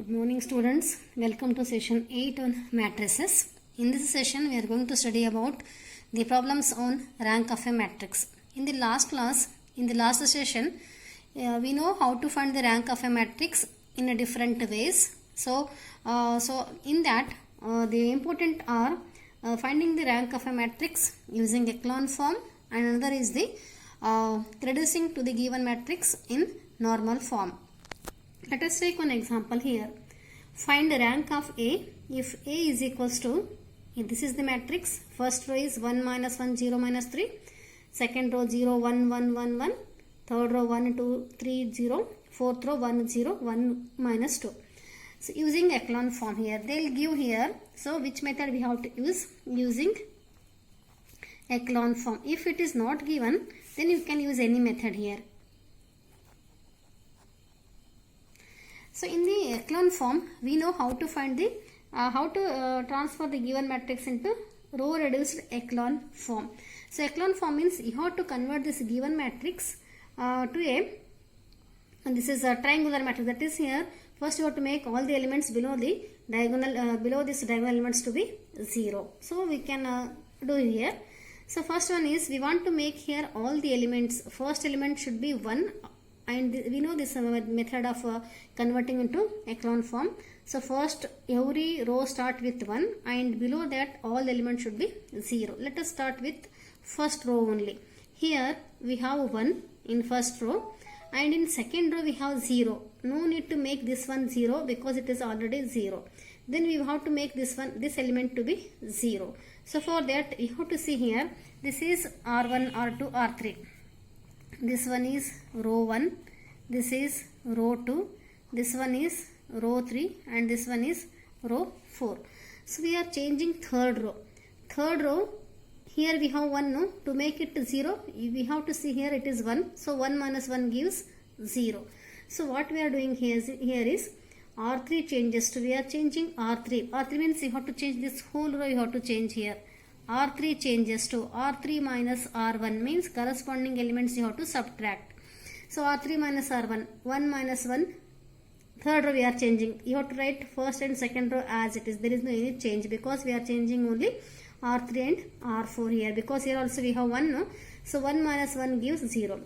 Good morning students, welcome to session 8 on matrices. In this session we are going to study about the problems on rank of a matrix. In the last class, in the last session, we know how to find the rank of a matrix in a different ways. So in that the important are finding the rank of a matrix using echelon form, and another is the reducing to the given matrix in normal form. Let us take one example here. Find the rank of A if A is equals to, this is the matrix, first row is 1 minus 1 0 minus 3, second row 0 1 1 1 1, third row 1 2 3 0, fourth row 1 0 1 minus 2. So using echelon form here, they will give here. So which method we have to use? Using echelon form. If it is not given, then you can use any method here. So in the echelon form, we know how to find the transfer the given matrix into row reduced echelon form. So echelon form means you have to convert this given matrix to a, and this is a triangular matrix. That is here. First you have to make all the elements below the diagonal below this diagonal elements to be 0. So we can do here. So first one is we want to make here all the elements. First element should be 1. And we know this method of converting into echelon form. So first every row start with 1 and below that all the elements should be 0. Let us start with first row only. Here we have 1 in first row and in second row we have 0. No need to make this one 0 because it is already 0. Then we have to make this element to be 0. So for that you have to see here, this is R1, R2, R3. This one is row 1, this is row 2, this one is row 3 and this one is row 4. So we are changing third row. Third row, here we have 1, no? To make it 0, we have to see here it is 1. So 1 minus 1 gives 0. So what we are doing here is R3 changes to, we are changing R3. R3 means you have to change this whole row, you have to change here. R3 changes to R3 minus R1 means corresponding elements you have to subtract. So R3 minus R1, 1 minus 1, third row we are changing. You have to write first and second row as it is. There is no any change because we are changing only R3 and R4 here. Because here also we have 1, no? So 1 minus 1 gives 0.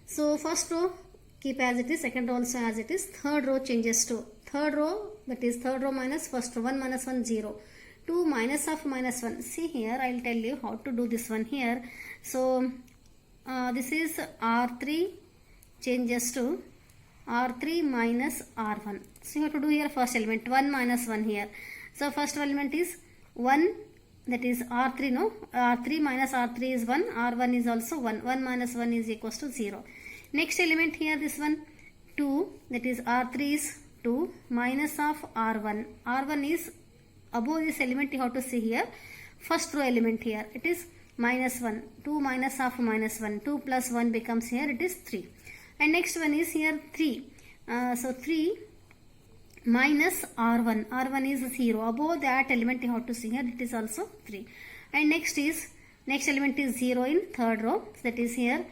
So first row keep as it is, second row also as it is. Third row changes to, third row, that is third row minus first row, 1 minus 1 0. 2 minus of minus 1. See here, I will tell you how to do this one here. So this is R3 changes to R3 minus R1. So you have to do here first element, 1 minus 1 here. So first element is 1, that is R3, no? R3 minus R3 is 1, R1 is also 1. 1 minus 1 is equals to 0. Next element here, this one, 2, that is R3 is 2 minus of R1. R1 is above this element you have to see here. First row element here, it is minus 1. 2 minus of minus 1. 2 plus 1 becomes here, it is 3. And next one is here 3. So 3 minus R1. R1 is 0. Above that element you have to see here, it is also 3. And next element is 0 in third row. That is here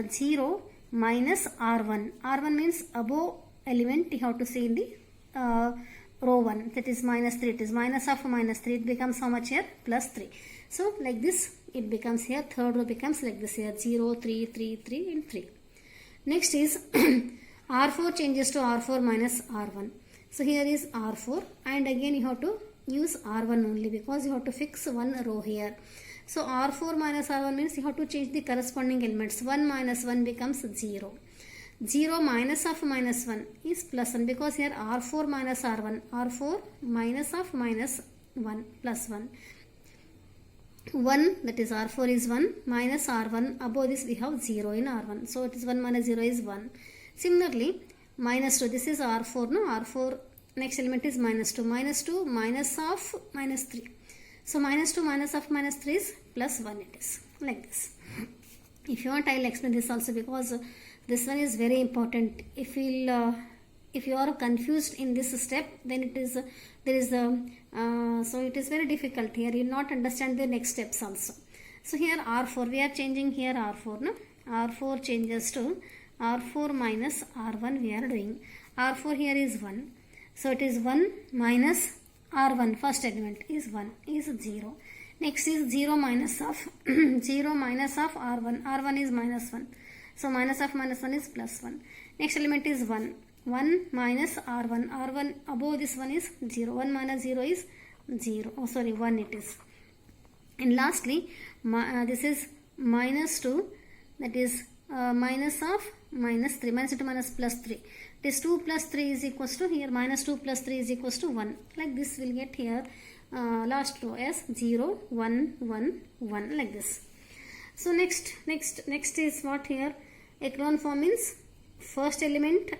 0 minus R1. R1 means above element you have to see in the row 1, that is minus 3. It is minus of minus 3. It becomes how much here? Plus 3. So like this it becomes here. Third row becomes like this here, 0, 3, 3, 3 and 3. Next is R4 changes to R4 minus R1. So here is R4 and again you have to use R1 only because you have to fix one row here. So R4 minus R1 means you have to change the corresponding elements. 1 minus 1 becomes 0. 0 minus of minus 1 is plus 1 because here R4 minus R1. R4 minus of minus 1 plus 1. 1, that is R4 is 1 minus R1. Above this we have 0 in R1. So it is 1 minus 0 is 1. Similarly, minus 2. This is R4, no? R4 next element is minus 2. Minus 2 minus of minus 3. So minus 2 minus of minus 3 is plus 1 it is. Like this. If you want I will explain this also because this one is very important. If you are confused in this step, then it is so it is very difficult here. You will not understand the next steps also. So here R4, we are changing here R4, no? R4 changes to R4 minus R1 we are doing. R4 here is 1. So it is 1 minus R1, first element is 1, is 0. Next is 0 minus of 0 minus of R1. R1 is minus 1. So minus of minus 1 is plus 1. Next element is 1. 1 minus R1. R1 above this 1 is 0. 1 minus 0 is 0. Oh sorry, 1 it is. And lastly, this is minus 2, that is minus of minus 3. Minus 2 minus plus 3. It is 2 plus 3 is equals to, here minus 2 plus 3 is equals to 1. Like this we'll get here last row as 0, 1, 1, 1 like this. So next is what here? Echelon form means first element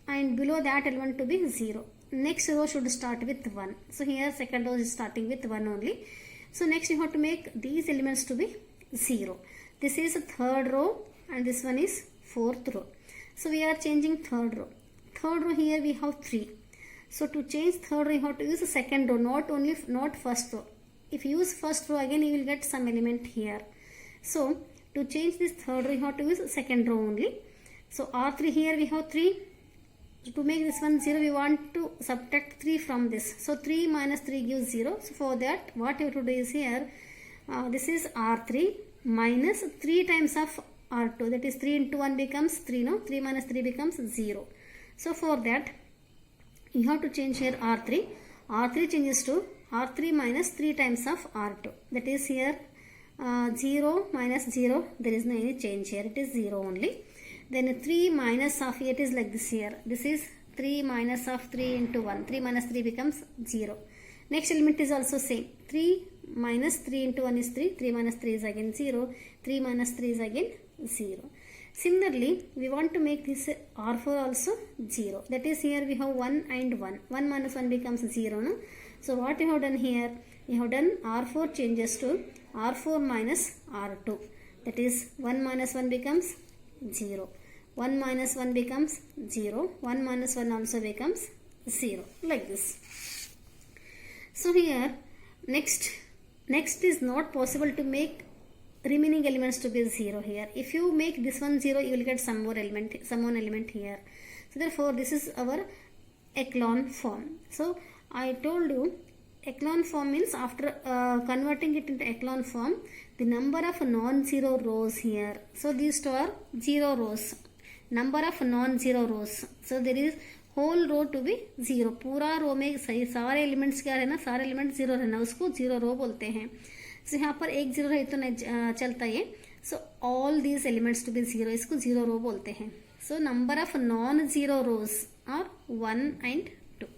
and below that element to be 0. Next row should start with 1. So here second row is starting with 1 only. So next you have to make these elements to be 0. This is third row and this one is fourth row. So we are changing third row. Third row here we have 3. So to change third row you have to use the second row, not first row. If you use first row again you will get some element here. So to change this third row you have to use second row only. So R3 here we have 3. To make this one 0 we want to subtract 3 from this. So 3 minus 3 gives 0. So for that what you have to do is here this is R3 minus 3 times of R2, that is 3 into 1 becomes 3, no? 3 minus 3 becomes 0. So for that you have to change here R3. R3 changes to R3 minus 3 times of R2. That is here 0 minus 0. There is no any change here. It is 0 only. Then 3 minus of, it is like this here. This is 3 minus of 3 into 1. 3 minus 3 becomes 0. Next element is also same. 3 minus 3 into 1 is 3. 3 minus 3 is again 0. 3 minus 3 is again 0. Similarly, we want to make this R4 also 0. That is here we have 1 and 1. 1 minus 1 becomes 0. No? So what you have done here? You have done R4 changes to R4 minus R2. That is 1 minus 1 becomes 0. 1 minus 1 becomes 0. 1 minus 1 also becomes 0. Like this. So here next is not possible to make remaining elements to be 0 here. If you make this one 0 you will get some one element here. So therefore this is our echelon form. So I told you echelon form means after converting it into echelon form, the number of non-zero rows here. So these two are 0 rows. Number of non-zero rows. So there is whole row to be 0. पूरा रो में सारे elements क्या रहना, सारे elements 0 रहना, उसको 0 रो बोलते हैं. So यहाँ पर एक 0 रहे तो नहीं चलता ये. So all these elements to be 0, इसको 0 रो बोलते हैं. So number of non-zero rows are 1 and 2.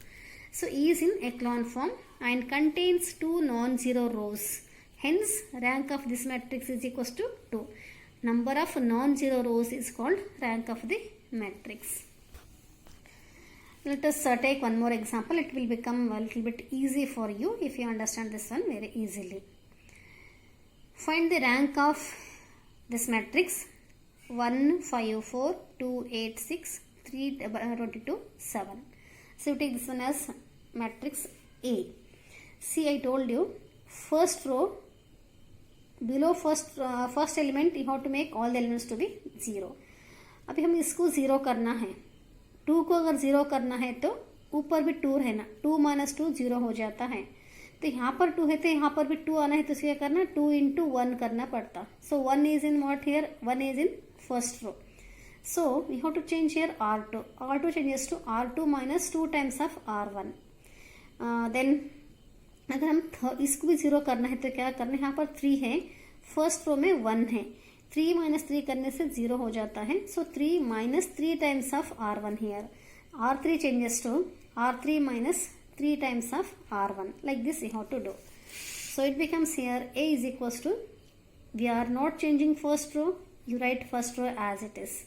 So E is in echelon form and contains 2 non-zero rows. Hence rank of this matrix is equals to 2. Number of non-zero rows is called rank of the matrix. Let us take one more example. It will become a little bit easy for you if you understand this one very easily. Find the rank of this matrix 1, 5, 4, 2, 8, 6, 3, 22, 7. So you take this one as matrix A. See, I told you first row below first element you have to make all the elements to be 0. अभी हम इसको 0 करना है. 2 को अगर 0 करना है तो ऊपर भी 2 है ना, 2 माइनस 2 0 हो जाता है. तो यहाँ पर 2 है तो यहाँ पर भी 2 आना है तो क्या करना, 2 into 1 करना पड़ता. So 1 is in what here? 1 is in first row. So we have to change here R2. R2 changes to R2 minus 2 times of R1. Then अगर हम इसको भी 0 करना है तो क्या करना है, यहाँ पर 3 है, फर्स्ट रो में 1 है, 3 minus 3 करने से 0 हो जाता है. So 3 minus 3 times of R1 here. R3 changes to R3 minus 3 times of R1. Like this you have to do. So it becomes here A is equals to, we are not changing first row, you write first row as it is.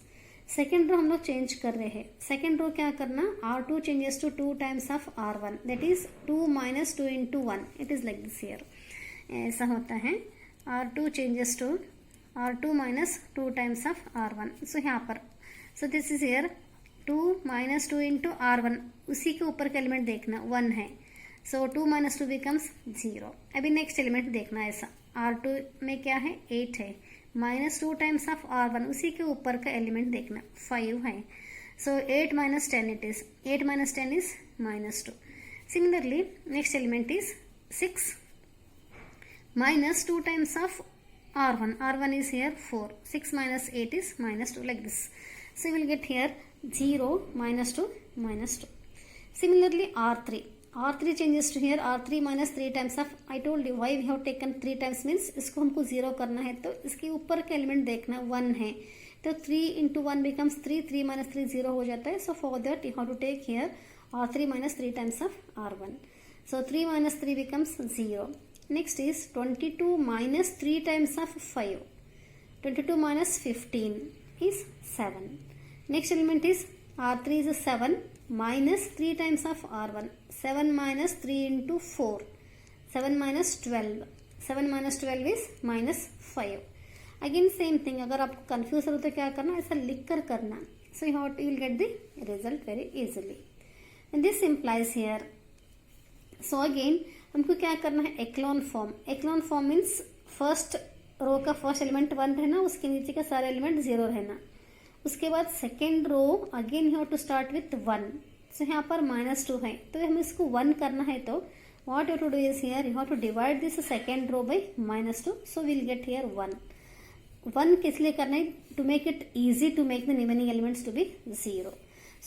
Second row हम लोग change कर रहे हैं. Second row क्या करना, R2 changes to 2 times of R1. That is 2 minus 2 into 1. It is like this here. ऐसा होता है. R2 changes to R2 minus 2 times of R1. So यहाँ पर, so this is here 2 minus 2 into R1. उसी के ऊपर का element देखना 1 है. So 2 minus 2 becomes 0. अभी नेक्स्ट एलिमेंट देखना ऐसा. R2 में क्या है, 8 है, माइनस 2 टाइम्स ऑफ R1, उसी के ऊपर का एलिमेंट देखना 5 है. So 8 minus 10 it is. 8 minus 10 is minus 2. Similarly, next element is 6 minus 2 times of R1. R1 is here 4. 6 minus 8 is minus 2, like this. So you will get here 0, minus 2, minus 2. Similarly, R3. R3 changes to here R3 minus 3 times of, I told you why we have taken 3 times means इसको हमको 0 करना है, तो इसके ऊपर का element देखना 1 है, तो 3 into 1 becomes 3, 3 minus 3 0 हो जाता है. So for that you have to take here R3 minus 3 times of R1. So 3 minus 3 becomes 0. Next is 22 minus 3 times of 5. 22 minus 15 is 7. Next element is R3 is 7 minus 3 times of R1. 7 minus 3 into 4. 7 minus 12. 7 minus 12 is minus 5. Again same thing. अगर आपको confuse हो तो क्या करना, ऐसा लिख कर करना. So you will get the result very easily. And this implies here. So again हमको क्या करना है, echelon form. Echelon form means first रो का फर्स्ट एलिमेंट 1 रहना, उसके नीचे का सारा एलिमेंट 0 रहना. उसके बाद second row again you have to start with 1. So यहाँ पर -2 है, तो हमें इसको 1 करना है, तो what you to do is here you have to divide this second row by -2. So will get here 1. 1 किस लिए करना है, to make it easy to make the remaining elements to be 0.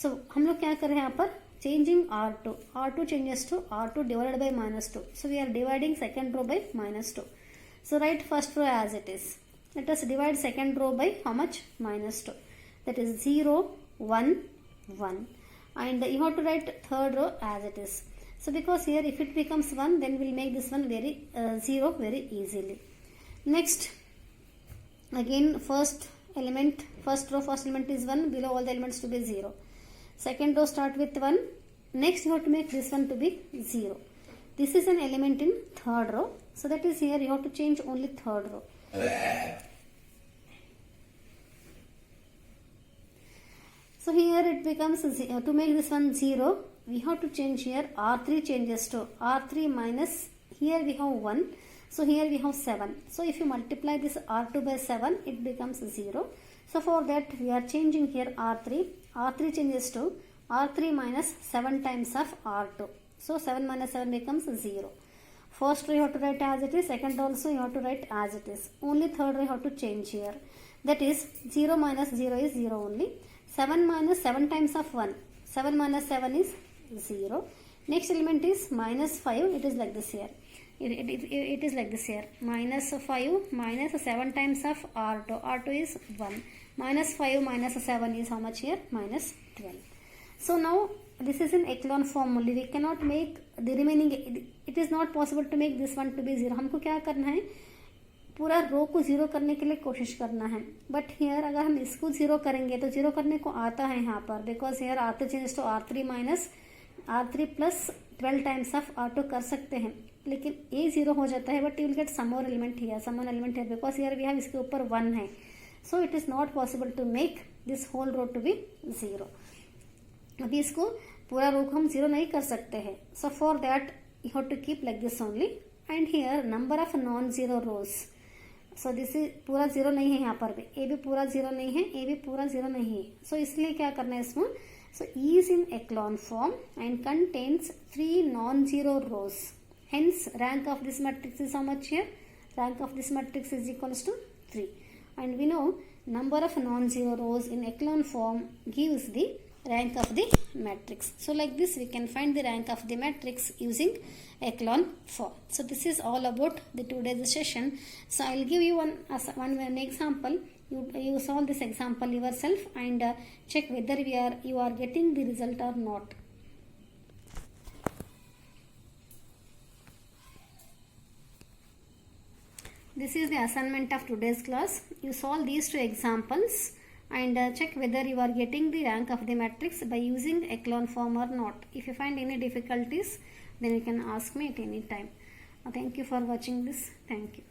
So हम लोग क्या कर रहे हैं यहाँ पर, changing R2 changes to R2 divided by -2. So we are dividing second row by -2. So write first row as it is. Let us divide second row by how much, -2. That is 0, 1, 1. And you have to write third row as it is. So because here if it becomes 1, then we'll make this one very 0 very easily. Next, again first element, first row first element is 1, below all the elements to be 0. Second row start with 1. Next you have to make this one to be 0. This is an element in third row. So that is here you have to change only third row. So here it becomes to make this one 0, we have to change here R3 changes to R3 minus, here we have 1. So here we have 7. So if you multiply this R2 by 7, it becomes 0. So for that we are changing here R3. R3 changes to R3 minus 7 times of R2. So 7 minus 7 becomes 0. First row you have to write as it is, second also you have to write as it is. Only third row you have to change here. That is 0 minus 0 is 0 only. 7 minus 7 times of 1. 7 minus 7 is 0. Next element is -5. It is like this here. It is like this here. -5 minus 7 times of R2. R2 is 1. -5 minus 7 is how much here? -12. So now this is in echelon form only. We cannot make the remaining. It is not possible to make this one to be 0. हमको क्या करना है, पूरा रो को 0 करने के लिए कोशिश करना है. बट हियर अगर हम इसको 0 करेंगे तो 0 करने को आता है यहाँ पर, because here R3 changes to R3 minus R3 plus 12 times of R2 कर सकते हैं, लेकिन ये 0 हो जाता है. But you will get some more element here, some one element here, because here we have इसके ऊपर 1 है. So it is not possible to make this whole row to be 0. अभी इसको पूरा रो को हम 0 नहीं कर सकते हैं. So for that you have to keep like this only. And here number of non zero rows. So this is पूरा 0 नहीं है यहाँ पर भी, ए भी पूरा 0 नहीं है, ए भी पूरा 0 नहीं है. सो इसलिए क्या करना है इसमें, so E is in echelon form and contains 3 non-zero rows. Hence rank of this matrix is how much here? Rank of this matrix is equals to 3. And we know number of non-zero rows in echelon form gives the rank of the matrix. So like this we can find the rank of the matrix using echelon form. So this is all about the today's session. So I will give you one example. You solve this example yourself and check whether you are getting the result or not. This is the assignment of today's class. You solve these 2 examples and check whether you are getting the rank of the matrix by using echelon form or not. If you find any difficulties, then you can ask me at any time. Thank you for watching this. Thank you.